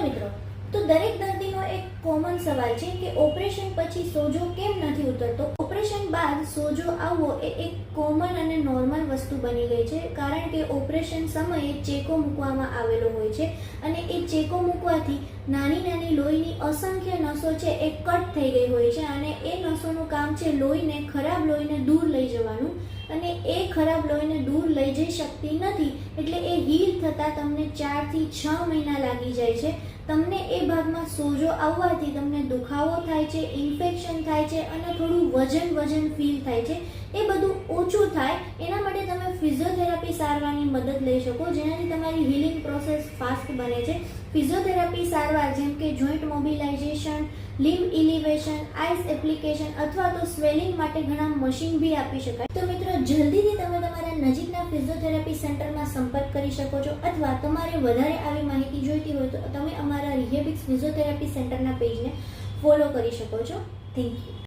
મિત્રો, તો દરેક દર્દીનો એક કોમન સવાલ છે કે ઓપરેશન પછી સોજો કેમ નથી ઉતરતો. ઓપરેશન બાદ સોજો આવવો એ એક કોમન અને નોર્મલ વસ્તુ બની ગઈ છે, કારણ કે ઓપરેશન સમયે ચેકો મૂકવામાં આવેલો હોય છે અને એ ચેકો મૂકવાથી નાની નાની લોહીની અસંખ્ય નસો છે એ કટ થઈ ગઈ હોય છે અને એ નસોનું કામ છે ખરાબ લોહીને દૂર લઈ જવાનું, અને એ ખરાબ લોહીને દૂર લઈ જઈ શકતી નથી એટલે એ હીલ થતાં તમને 4 થી 6 મહિના લાગી જાય છે. તમને એ ભાગમાં સોજો આવવાથી તમને દુખાવો થાય છે, ઇન્ફેક્શન થાય છે અને થોડું વજન ફીલ થાય છે. એ બધું ઓછું થાય એના માટે તમે ફિઝિયોથેરાપી સારવારની મદદ લઈ શકો, જેનાથી તમારી હીલિંગ પ્રોસેસ ફાસ્ટ બને છે. ફિઝિયોથેરાપી સારવાર જેમ કે joint mobilization, limb elevation, ice application અથવા તો સ્વેલિંગ માટે ઘણા મશીન બી આપી શકાય. તો મિત્રો, જલ્દીથી તમે તમારા નજીકના ફિઝિયોથેરાપી સેન્ટરમાં સંપર્ક કરી શકો છો, અથવા તમારે વધારે આવી માહિતી જોઈતી હોય તો તમે અમારા રિહેબિક્સ ફિઝિયોથેરાપી સેન્ટરના પેજને ફોલો કરી શકો છો. Thank you.